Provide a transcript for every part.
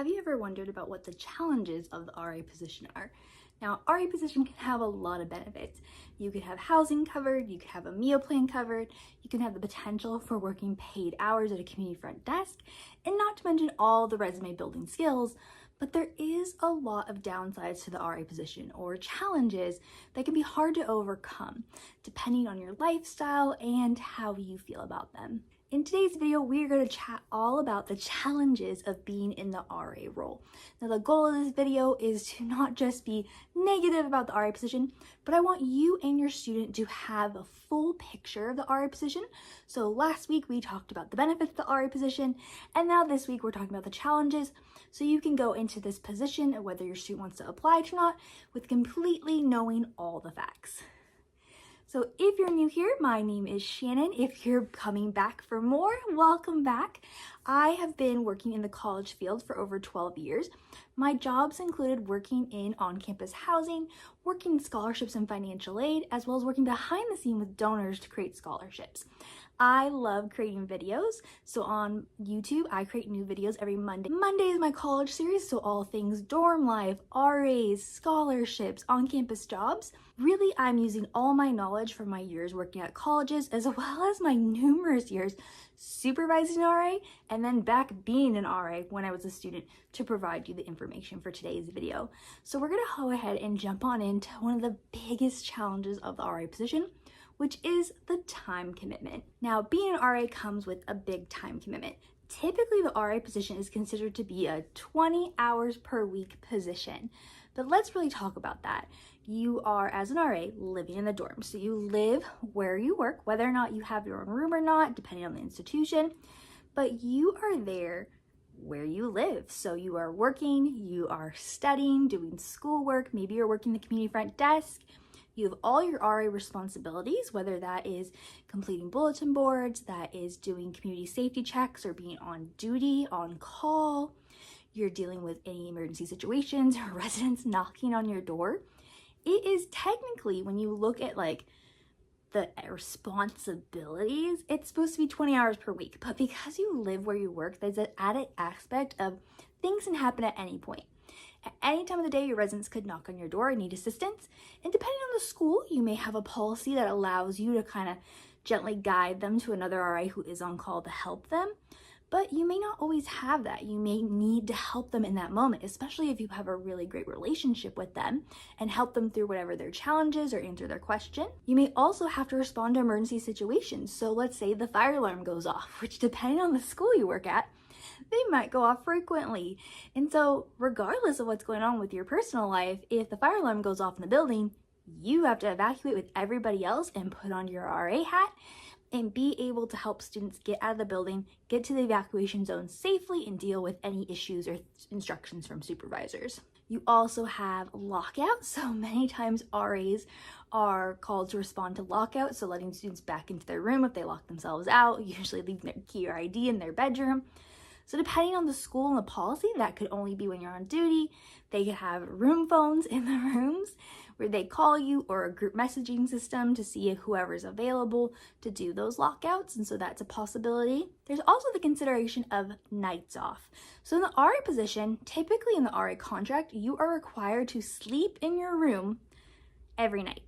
Have you ever wondered about what the challenges of the RA position are? Now, RA position can have a lot of benefits. You could have housing covered, you could have a meal plan covered, you can have the potential for working paid hours at a community front desk, and not to mention all the resume building skills. But there is a lot of downsides to the RA position, or challenges that can be hard to overcome, depending on your lifestyle and how you feel about them. In today's video, we are going to chat all about the challenges of being in the RA role. Now, the goal of this video is to not just be negative about the RA position, but I want you and your student to have a full picture of the RA position. So last week we talked about the benefits of the RA position, and now this week we're talking about the challenges. So you can go into this position, whether your student wants to apply to or not, with completely knowing all the facts. So if you're new here, my name is Shannon. If you're coming back for more, welcome back. I have been working in the college field for over 12 years. My jobs included working in on-campus housing, working in scholarships and financial aid, as well as working behind the scene with donors to create scholarships. I love creating videos, so on YouTube, I create new videos every Monday. Monday is my college series, so all things dorm life, RAs, scholarships, on-campus jobs. Really, I'm using all my knowledge from my years working at colleges, as well as my numerous years supervising RA, and then back being an RA when I was a student, to provide you the information for today's video. So we're gonna go ahead and jump on into one of the biggest challenges of the RA position, which is the time commitment. Now, being an RA comes with a big time commitment. Typically, the RA position is considered to be a 20 hours per week position. But let's really talk about that. You are, as an RA, living in the dorm. So you live where you work, whether or not you have your own room or not, depending on the institution, but you are there where you live. So you are working, you are studying, doing schoolwork, maybe you're working the community front desk. You have all your RA responsibilities, whether that is completing bulletin boards, that is doing community safety checks, or being on duty, on call. You're dealing with any emergency situations or residents knocking on your door. It is technically, when you look at like the responsibilities, it's supposed to be 20 hours per week. But because you live where you work, there's an added aspect of things can happen at any point. At any time of the day, your residents could knock on your door and need assistance. And depending on the school, you may have a policy that allows you to kind of gently guide them to another RA who is on call to help them. But you may not always have that. You may need to help them in that moment, especially if you have a really great relationship with them and help them through whatever their challenges or answer their question. You may also have to respond to emergency situations. So let's say the fire alarm goes off, which depending on the school you work at, they might go off frequently. And so regardless of what's going on with your personal life, if the fire alarm goes off in the building, you have to evacuate with everybody else and put on your RA hat and be able to help students get out of the building, get to the evacuation zone safely, and deal with any issues or instructions from supervisors. You also have lockouts. So many times RAs are called to respond to lockouts, so letting students back into their room if they lock themselves out, usually leaving their key or ID in their bedroom. So depending on the school and the policy, that could only be when you're on duty. They could have room phones in the rooms where they call you, or a group messaging system to see if whoever's available to do those lockouts. And so that's a possibility. There's also the consideration of nights off. So in the RA position, typically in the RA contract, you are required to sleep in your room every night.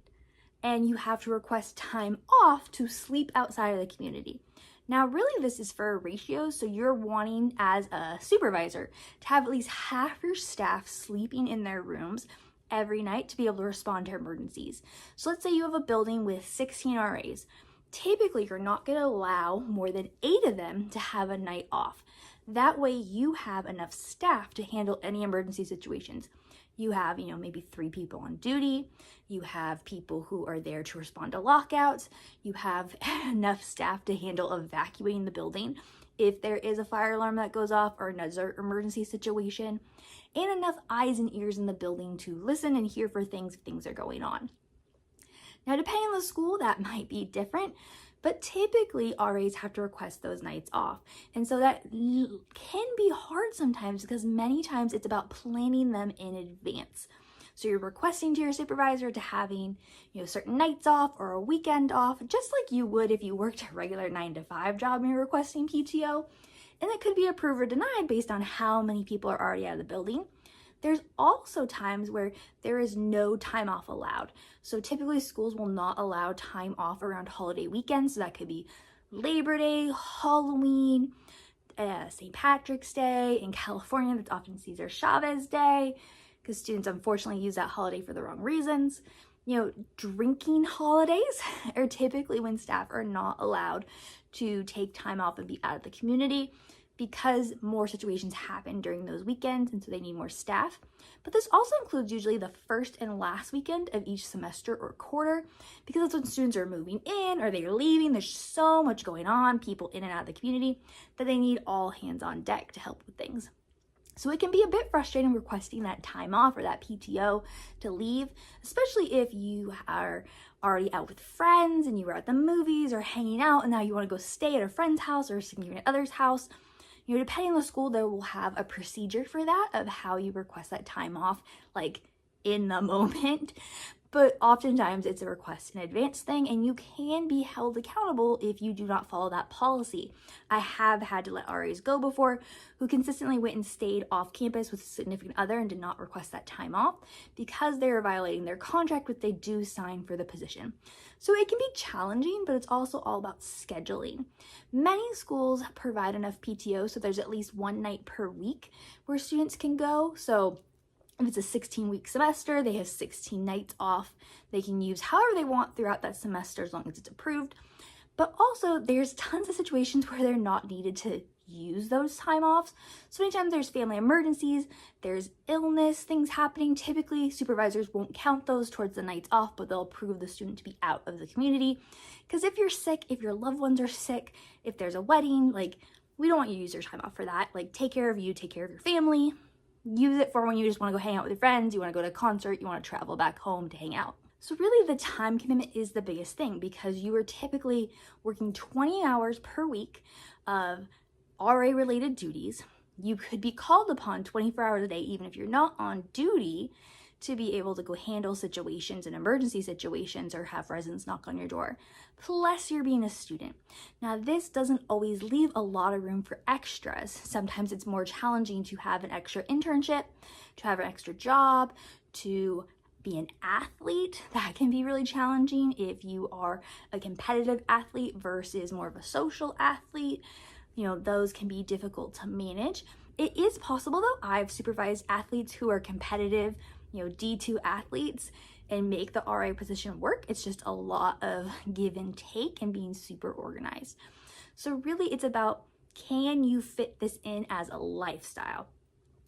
And you have to request time off to sleep outside of the community. Now, really, this is for ratios, so you're wanting, as a supervisor, to have at least half your staff sleeping in their rooms every night to be able to respond to emergencies. So let's say you have a building with 16 RAs. Typically, you're not going to allow more than 8 of them to have a night off. That way, you have enough staff to handle any emergency situations. You have, maybe 3 people on duty. You have people who are there to respond to lockouts. You have enough staff to handle evacuating the building if there is a fire alarm that goes off or another emergency situation, and enough eyes and ears in the building to listen and hear for things if things are going on. Now, depending on the school, that might be different, but typically RAs have to request those nights off. And so that can be hard sometimes, because many times it's about planning them in advance. So you're requesting to your supervisor to having, certain nights off or a weekend off, just like you would if you worked a regular 9-to-5 job and you're requesting PTO. and it could be approved or denied based on how many people are already out of the building. There's also times where there is no time off allowed. So typically schools will not allow time off around holiday weekends. So that could be Labor Day, Halloween, St. Patrick's Day. In California, that's often Cesar Chavez Day, because students unfortunately use that holiday for the wrong reasons. Drinking holidays are typically when staff are not allowed to take time off and be out of the community, because more situations happen during those weekends, and so they need more staff. But this also includes usually the first and last weekend of each semester or quarter, because that's when students are moving in or they're leaving. There's so much going on, people in and out of the community, that they need all hands on deck to help with things. So it can be a bit frustrating requesting that time off or that PTO to leave, especially if you are already out with friends and you were at the movies or hanging out and now you want to go stay at a friend's house or a significant other's house. Depending on the school, they will have a procedure for that of how you request that time off, like in the moment. But oftentimes it's a request in advance thing, and you can be held accountable if you do not follow that policy. I have had to let RAs go before who consistently went and stayed off campus with a significant other and did not request that time off because they were violating their contract, which they do sign for the position. So it can be challenging, but it's also all about scheduling. Many schools provide enough PTO, so there's at least one night per week where students can go. So if it's a 16-week semester, they have 16 nights off. They can use however they want throughout that semester as long as it's approved. But also there's tons of situations where they're not needed to use those time offs. So anytime there's family emergencies, there's illness, things happening, typically supervisors won't count those towards the nights off, but they'll approve the student to be out of the community. Because if you're sick, if your loved ones are sick, if there's a wedding, we don't want you to use your time off for that. Take care of you, take care of your family. Use it for when you just want to go hang out with your friends, you want to go to a concert, you want to travel back home to hang out. So really the time commitment is the biggest thing, because you are typically working 20 hours per week of RA related duties. You could be called upon 24 hours a day, even if you're not on duty, to be able to go handle situations and emergency situations or have residents knock on your door. Plus you're being a student. Now this doesn't always leave a lot of room for extras. Sometimes it's more challenging to have an extra internship, to have an extra job, to be an athlete. That can be really challenging if you are a competitive athlete versus more of a social athlete. Those can be difficult to manage. It is possible though. I've supervised athletes who are competitive, D2 athletes, and make the RA position work. It's just a lot of give and take and being super organized. So really it's about, can you fit this in as a lifestyle?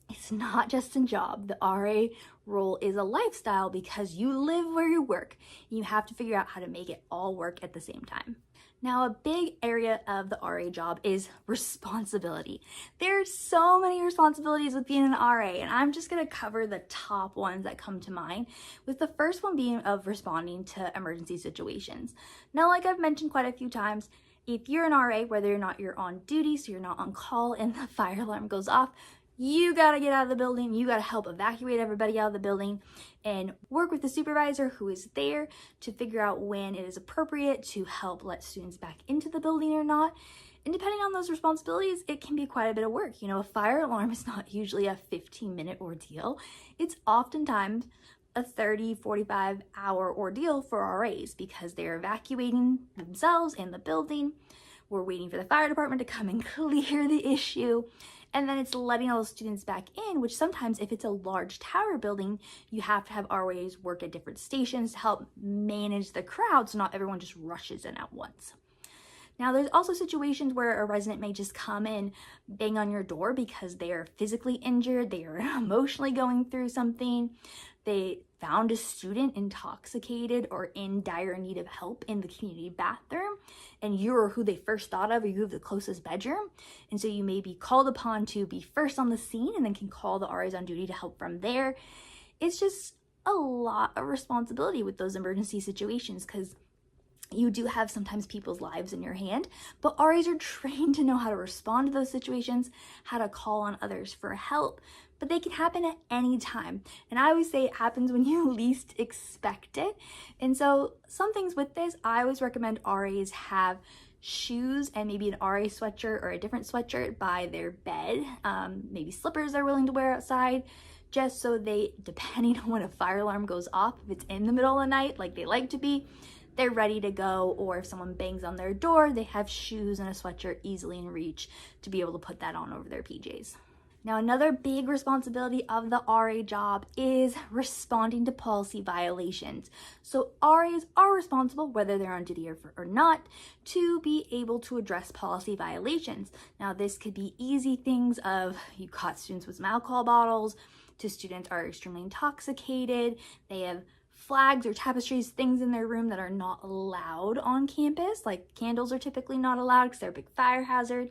It's not just a job. The RA role is a lifestyle because you live where you work. You have to figure out how to make it all work at the same time. Now, a big area of the RA job is responsibility. There's so many responsibilities with being an RA, and I'm just gonna cover the top ones that come to mind, with the first one being of responding to emergency situations. Now, like I've mentioned quite a few times, if you're an RA, whether or not you're on duty, so you're not on call and the fire alarm goes off, you gotta get out of the building, you gotta help evacuate everybody out of the building and work with the supervisor who is there to figure out when it is appropriate to help let students back into the building or not. And depending on those responsibilities, it can be quite a bit of work. A fire alarm is not usually a 15-minute ordeal. It's oftentimes a 30, 45-hour ordeal for RAs because they're evacuating themselves and the building. We're waiting for the fire department to come and clear the issue. And then it's letting all the students back in, which sometimes if it's a large tower building, you have to have RAs work at different stations to help manage the crowd so not everyone just rushes in at once. Now, there's also situations where a resident may just come and bang on your door because they are physically injured, they are emotionally going through something, they found a student intoxicated or in dire need of help in the community bathroom, and you're who they first thought of, or you have the closest bedroom, and so you may be called upon to be first on the scene and then can call the RAs on duty to help from there. It's just a lot of responsibility with those emergency situations because you do have sometimes people's lives in your hand, but RAs are trained to know how to respond to those situations, how to call on others for help, but they can happen at any time. And I always say it happens when you least expect it. And so some things with this, I always recommend RAs have shoes and maybe an RA sweatshirt or a different sweatshirt by their bed, maybe slippers they're willing to wear outside, just so they, depending on when a fire alarm goes off, if it's in the middle of the night like they like to be, they're ready to go. Or if someone bangs on their door, they have shoes and a sweatshirt easily in reach to be able to put that on over their PJs. Now, another big responsibility of the RA job is responding to policy violations. So RAs are responsible, whether they're on duty or not, to be able to address policy violations. Now, this could be easy things of you caught students with some alcohol bottles, to students are extremely intoxicated, they have flags or tapestries, things in their room that are not allowed on campus, like candles are typically not allowed because they're a big fire hazard.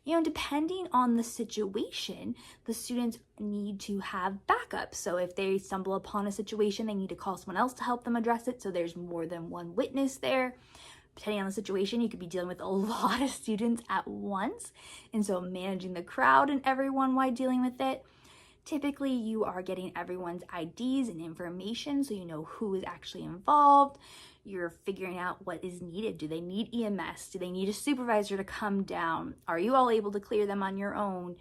You know, depending on the situation, the students need to have backup. So if they stumble upon a situation, they need to call someone else to help them address it. So there's more than one witness there. Depending on the situation, you could be dealing with a lot of students at once. And so managing the crowd and everyone while dealing with it. Typically, you are getting everyone's IDs and information so you know who is actually involved. You're figuring out what is needed. Do they need EMS? Do they need a supervisor to come down? Are you all able to clear them on your own?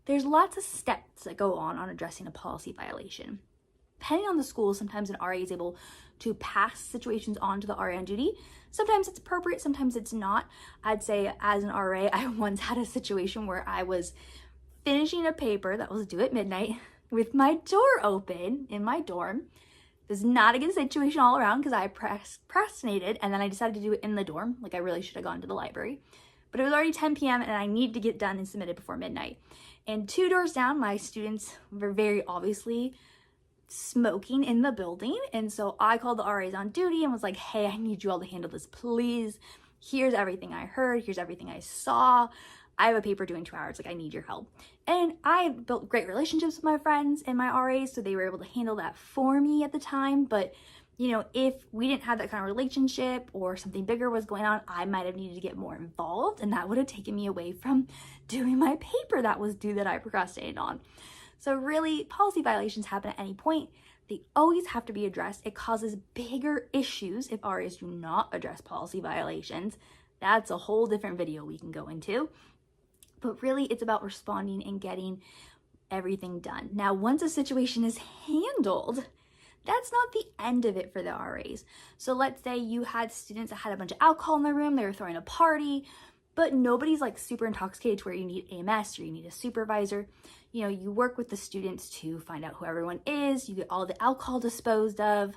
There's lots of steps that go on addressing a policy violation. Depending on the school, sometimes an RA is able to pass situations on to the RA on duty. Sometimes it's appropriate, sometimes it's not. I'd say as an RA, I once had a situation where I was finishing a paper that was due at midnight with my door open in my dorm. This is not a good situation all around because I procrastinated and then I decided to do it in the dorm. Like I really should have gone to the library. But it was already 10 p.m. and I needed to get done and submitted before midnight. And 2 doors down, my students were very obviously smoking in the building. And so I called the RAs on duty and was like, hey, I need you all to handle this, please. Here's everything I heard. Here's everything I saw. I have a paper due in 2 hours, like I need your help. And I built great relationships with my friends and my RAs, so they were able to handle that for me at the time. But, you know, if we didn't have that kind of relationship or something bigger was going on, I might have needed to get more involved and that would have taken me away from doing my paper that was due that I procrastinated on. So really, policy violations happen at any point. They always have to be addressed. It causes bigger issues if RAs do not address policy violations. That's a whole different video we can go into. But really, it's about responding and getting everything done. Now, once a situation is handled, that's not the end of it for the RAs. So let's say you had students that had a bunch of alcohol in their room, they were throwing a party, but nobody's like super intoxicated to where you need EMS or you need a supervisor. You know, you work with the students to find out who everyone is, you get all the alcohol disposed of,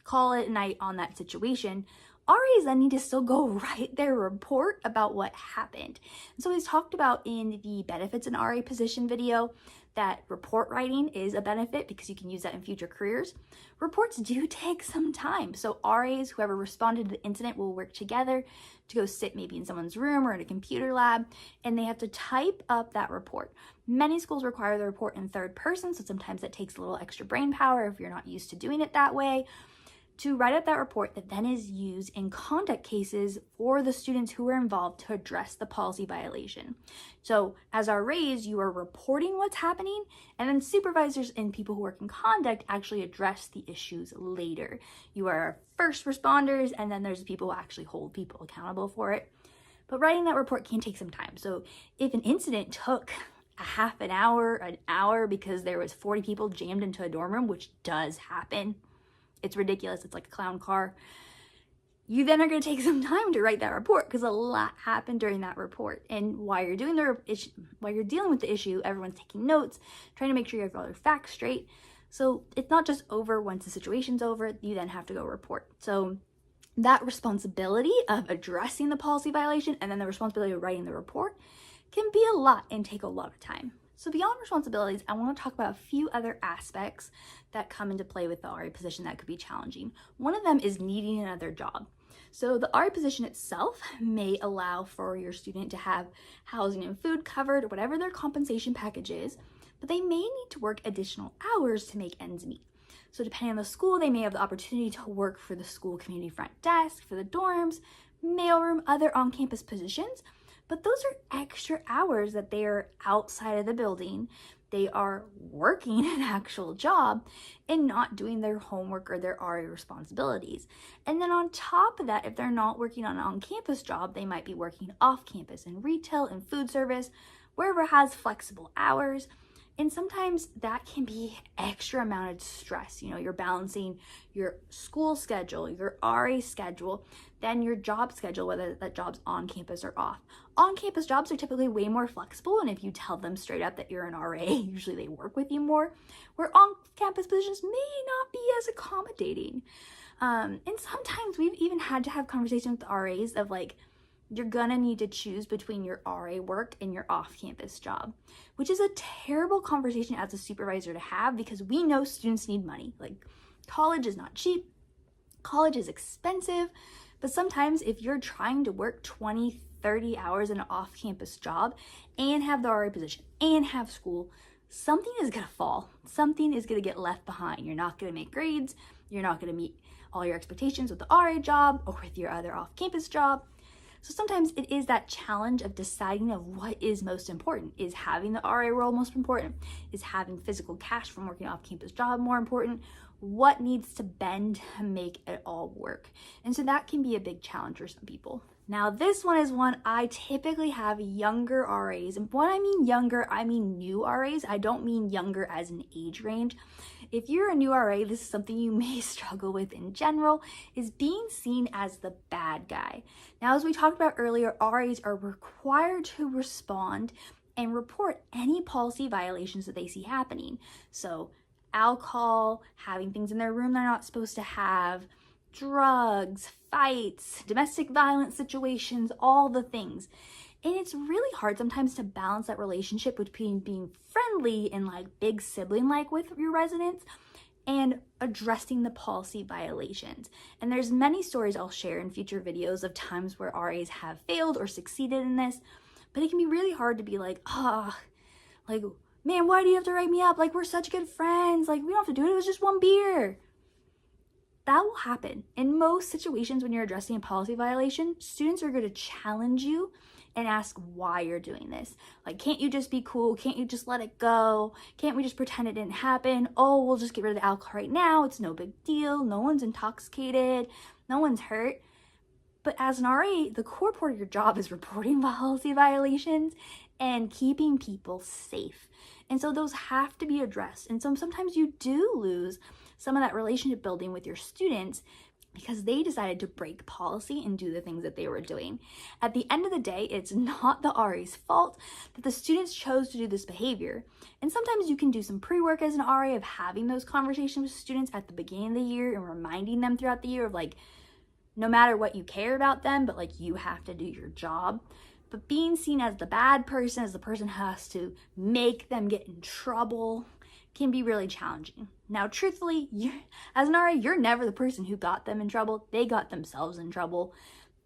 call it a night on that situation. RAs then need to still go write their report about what happened. And so we talked about in the benefits in RA position video that report writing is a benefit because you can use that in future careers. Reports do take some time. So RAs, whoever responded to the incident, will work together to go sit maybe in someone's room or in a computer lab, and they have to type up that report. Many schools require the report in third person, so sometimes that takes a little extra brain power if you're not used to doing it that way, to write up that report that then is used in conduct cases for the students who were involved to address the policy violation. So as RAs, you are reporting what's happening, and then supervisors and people who work in conduct actually address the issues later. You are first responders, and then there's people who actually hold people accountable for it. But writing that report can take some time. So if an incident took a half an hour because there was 40 people jammed into a dorm room, which does happen, it's ridiculous, it's like a clown car, you then are going to take some time to write that report because a lot happened during that report. And while you're doing while you're dealing with the issue, everyone's taking notes, trying to make sure you have all your facts straight. So it's not just over once the situation's over, you then have to go report. So that responsibility of addressing the policy violation and then the responsibility of writing the report can be a lot and take a lot of time. So beyond responsibilities, I want to talk about a few other aspects that come into play with the RA position that could be challenging. One of them is needing another job. So the RA position itself may allow for your student to have housing and food covered, whatever their compensation package is, but they may need to work additional hours to make ends meet. So depending on the school, they may have the opportunity to work for the school community front desk, for the dorms, mailroom, other on-campus positions. But those are extra hours that they are outside of the building, they are working an actual job and not doing their homework or their RA responsibilities. And then on top of that, if they're not working on an on-campus job, they might be working off-campus in retail and food service, wherever it has flexible hours. And sometimes that can be extra amount of stress. You know, you're balancing your school schedule, your RA schedule, then your job schedule, whether that job's on campus or off. On-campus jobs are typically way more flexible, and if you tell them straight up that you're an RA, usually they work with you more, where on-campus positions may not be as accommodating. And sometimes we've even had to have conversations with RAs of like, you're gonna need to choose between your RA work and your off-campus job, which is a terrible conversation as a supervisor to have, because we know students need money. Like, college is not cheap, college is expensive, but sometimes if you're trying to work 20, 30 hours in an off-campus job and have the RA position and have school, something is gonna fall. Something is gonna get left behind. You're not gonna make grades, you're not gonna meet all your expectations with the RA job or with your other off-campus job. So sometimes it is that challenge of deciding of what is most important. Is having the RA role most important? Is having physical cash from working off-campus job more important? What needs to bend to make it all work? And so that can be a big challenge for some people. Now this one is one I typically have younger RAs. And when I mean younger, I mean new RAs. I don't mean younger as an age range. If you're a new RA, this is something you may struggle with in general, is being seen as the bad guy. Now, as we talked about earlier, RAs are required to respond and report any policy violations that they see happening. So alcohol, having things in their room they're not supposed to have, drugs, fights, domestic violence situations, all the things. And it's really hard sometimes to balance that relationship between being friendly and like big sibling-like with your residents and addressing the policy violations. And there's many stories I'll share in future videos of times where RAs have failed or succeeded in this, but it can be really hard to be like, like, man, why do you have to write me up? Like, we're such good friends. Like, we don't have to do it. It was just one beer. That will happen. In most situations when you're addressing a policy violation, students are going to challenge you and ask why you're doing this. Like, can't you just be cool? Can't you just let it go? Can't we just pretend it didn't happen? Oh, we'll just get rid of the alcohol right now. It's no big deal. No one's intoxicated. No one's hurt. But as an RA, the core part of your job is reporting policy violations and keeping people safe. And so those have to be addressed. And so sometimes you do lose some of that relationship building with your students because they decided to break policy and do the things that they were doing. At the end of the day, it's not the RA's fault that the students chose to do this behavior. And sometimes you can do some pre-work as an RA of having those conversations with students at the beginning of the year and reminding them throughout the year of like, no matter what, you care about them, but like, you have to do your job. But being seen as the bad person, as the person who has to make them get in trouble, can be really challenging. Now, truthfully, as an RA, you're never the person who got them in trouble. They got themselves in trouble,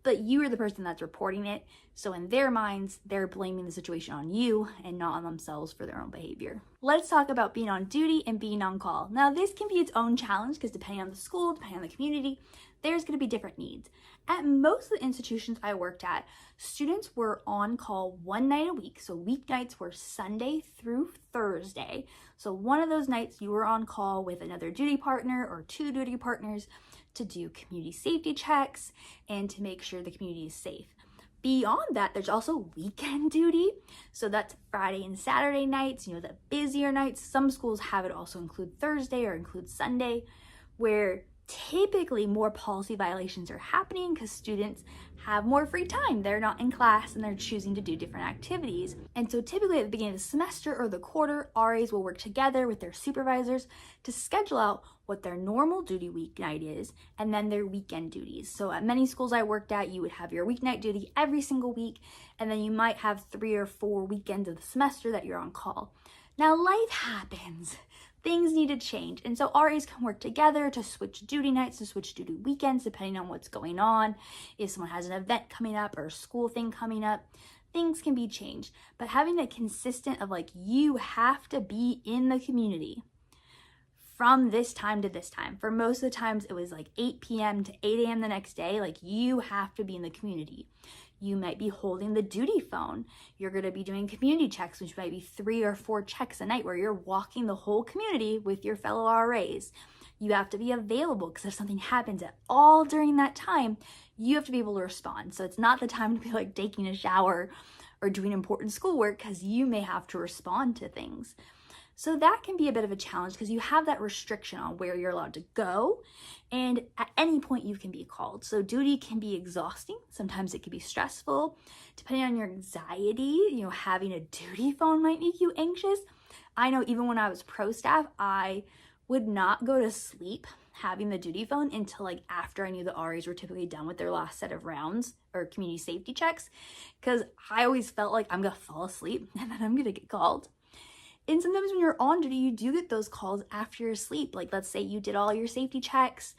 but you are the person that's reporting it. So in their minds, they're blaming the situation on you and not on themselves for their own behavior. Let's talk about being on duty and being on call. Now, this can be its own challenge because depending on the school, depending on the community, there's going to be different needs. At most of the institutions I worked at, students were on call one night a week. So weeknights were Sunday through Thursday. So one of those nights you were on call with another duty partner or two duty partners to do community safety checks and to make sure the community is safe. Beyond that, there's also weekend duty. So that's Friday and Saturday nights, you know, the busier nights. Some schools have it also include Thursday or include Sunday, where typically more policy violations are happening because students have more free time. They're not in class and they're choosing to do different activities. And so typically at the beginning of the semester or the quarter, RAs will work together with their supervisors to schedule out what their normal duty weeknight is and then their weekend duties. So at many schools I worked at, you would have your weeknight duty every single week, and then you might have 3 or 4 weekends of the semester that you're on call. Now life happens. Things need to change. And so RAs can work together to switch duty nights, to switch duty weekends, depending on what's going on. If someone has an event coming up or a school thing coming up, things can be changed. But having a consistent of like, you have to be in the community from this time to this time. For most of the times it was like 8 p.m. to 8 a.m. the next day. Like, you have to be in the community. You might be holding the duty phone. You're going to be doing community checks, which might be 3 or 4 checks a night where you're walking the whole community with your fellow RAs. You have to be available because if something happens at all during that time, you have to be able to respond. So it's not the time to be like taking a shower or doing important schoolwork because you may have to respond to things. So that can be a bit of a challenge because you have that restriction on where you're allowed to go, and at any point you can be called. So duty can be exhausting. Sometimes it can be stressful. Depending on your anxiety, having a duty phone might make you anxious. I know even when I was pro staff, I would not go to sleep having the duty phone until like after I knew the RAs were typically done with their last set of rounds or community safety checks, because I always felt like I'm gonna fall asleep and then I'm gonna get called. And sometimes when you're on duty, you do get those calls after you're asleep. Like let's say you did all your safety checks,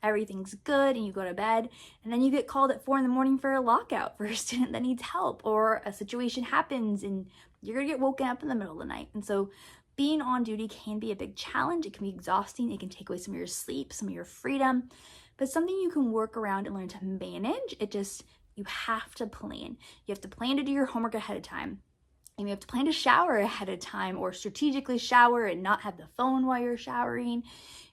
everything's good, and you go to bed, and then you get called at 4 a.m. for a lockout for a student that needs help, or a situation happens and you're gonna get woken up in the middle of the night. And so being on duty can be a big challenge. It can be exhausting. It can take away some of your sleep, some of your freedom, but something you can work around and learn to manage. You have to plan. You have to plan to do your homework ahead of time. And you have to plan to shower ahead of time or strategically shower and not have the phone while you're showering.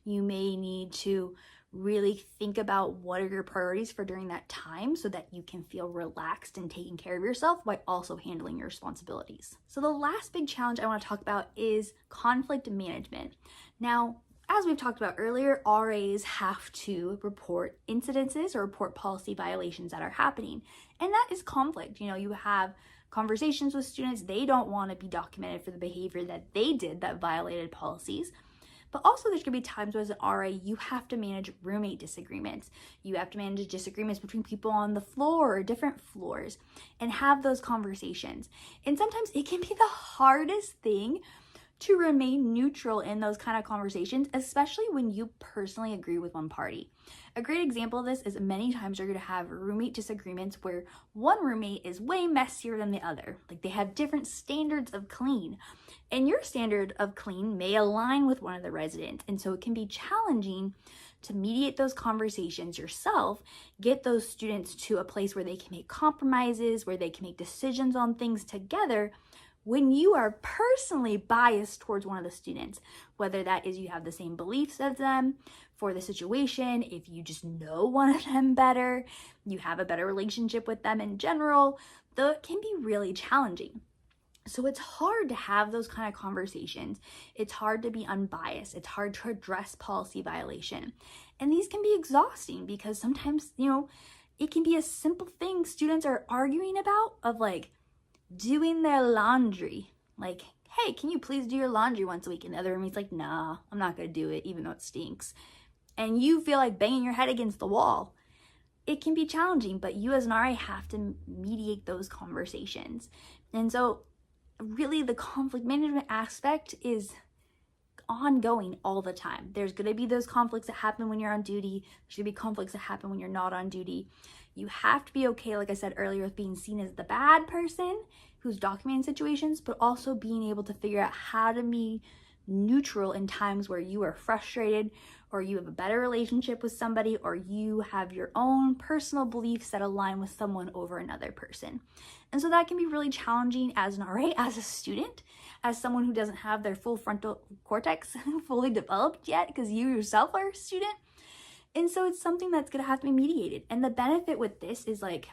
You may need to really think about what are your priorities for during that time so that you can feel relaxed and taking care of yourself while also handling your responsibilities. So the last big challenge I want to talk about is conflict management. Now, as we've talked about earlier, RAs have to report incidences or report policy violations that are happening. And that is conflict. You have conversations with students. They don't want to be documented for the behavior that they did that violated policies. But also there's going to be times where as an RA, you have to manage roommate disagreements. You have to manage disagreements between people on the floor or different floors and have those conversations. And sometimes it can be the hardest thing to remain neutral in those kind of conversations, especially when you personally agree with one party. A great example of this is many times you're going to have roommate disagreements where one roommate is way messier than the other. Like they have different standards of clean, and your standard of clean may align with one of the residents. And so it can be challenging to mediate those conversations yourself, get those students to a place where they can make compromises, where they can make decisions on things together, when you are personally biased towards one of the students, whether that is you have the same beliefs as them for the situation, if you just know one of them better, you have a better relationship with them in general, though it can be really challenging. So it's hard to have those kind of conversations. It's hard to be unbiased. It's hard to address policy violation. And these can be exhausting because sometimes, it can be a simple thing students are arguing about of like, doing their laundry. Like, hey, can you please do your laundry once a week? And the other roommate's like, nah, I'm not gonna do it, even though it stinks. And you feel like banging your head against the wall. It can be challenging, but you as an RA have to mediate those conversations. And so really the conflict management aspect is ongoing all the time. There's gonna be those conflicts that happen when you're on duty. There's gonna be conflicts that happen when you're not on duty. You have to be okay, like I said earlier, with being seen as the bad person who's documenting situations, but also being able to figure out how to be neutral in times where you are frustrated or you have a better relationship with somebody or you have your own personal beliefs that align with someone over another person. And so that can be really challenging as an RA, as a student, as someone who doesn't have their full frontal cortex fully developed yet because you yourself are a student. And so it's something that's going to have to be mediated. And the benefit with this is like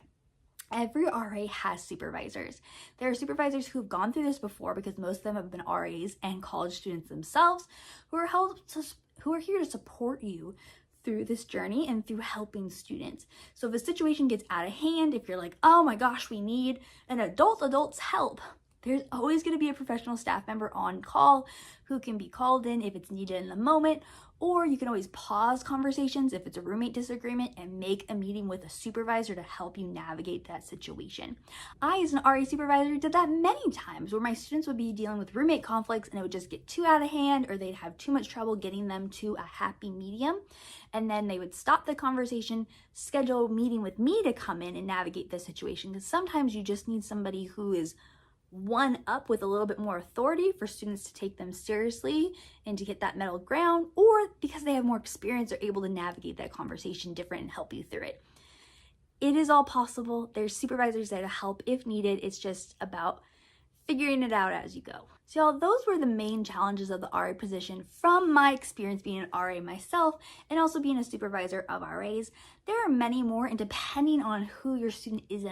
every RA has supervisors. There are supervisors who've gone through this before because most of them have been RAs and college students themselves who are here to support you through this journey and through helping students. So if a situation gets out of hand, if you're like, oh my gosh, we need an adult's help, there's always going to be a professional staff member on call who can be called in if it's needed in the moment, or you can always pause conversations if it's a roommate disagreement and make a meeting with a supervisor to help you navigate that situation. I, as an RA supervisor, did that many times where my students would be dealing with roommate conflicts and it would just get too out of hand or they'd have too much trouble getting them to a happy medium. And then they would stop the conversation, schedule a meeting with me to come in and navigate the situation, because sometimes you just need somebody who is one up with a little bit more authority for students to take them seriously and to get that middle ground, or because they have more experience, are able to navigate that conversation different and help you through it. it is all possible. There's supervisors there to help if needed. It's just about figuring it out as you go. So y'all, those were the main challenges of the RA position from my experience being an RA myself and also being a supervisor of RAs. There are many more, and depending on who your student is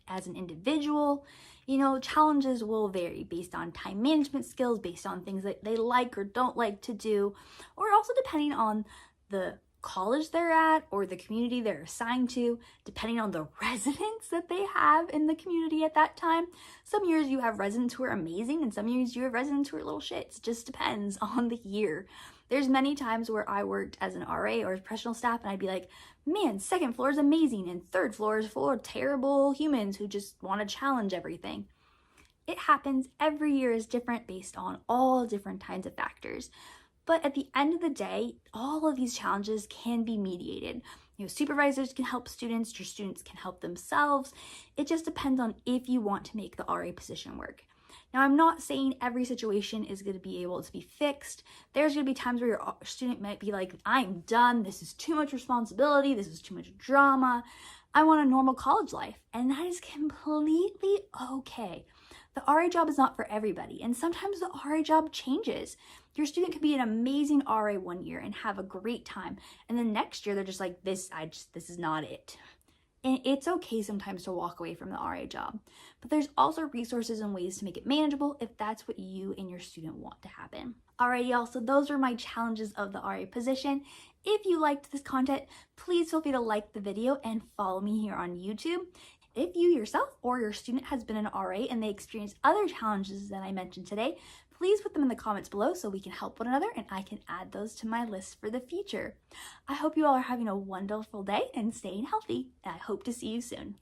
as an individual, you know, challenges will vary based on time management skills, based on things that they like or don't like to do, or also depending on the college they're at or the community they're assigned to, depending on the residents that they have in the community at that time. Some years you have residents who are amazing, and some years you have residents who are little shits. It just depends on the year. There's many times where I worked as an RA or as professional staff and I'd be like, man, second floor is amazing and third floor is full of terrible humans who just want to challenge everything. It happens. Every year is different based on all different kinds of factors. But at the end of the day, all of these challenges can be mediated. You know, supervisors can help students, your students can help themselves. It just depends on if you want to make the RA position work. Now, I'm not saying every situation is going to be able to be fixed. There's going to be times where your student might be like, I'm done. This is too much responsibility. This is too much drama. I want a normal college life. And that is completely okay. The RA job is not for everybody, and sometimes the RA job changes. Your student could be an amazing RA one year and have a great time, and then next year they're just like, this is not it. And it's okay sometimes to walk away from the RA job, but there's also resources and ways to make it manageable if that's what you and your student want to happen. Alrighty, y'all, so those are my challenges of the RA position. If you liked this content, please feel free to like the video and follow me here on YouTube. If you yourself or your student has been an RA and they experience other challenges that I mentioned today, please put them in the comments below so we can help one another and I can add those to my list for the future. I hope you all are having a wonderful day and staying healthy, and I hope to see you soon.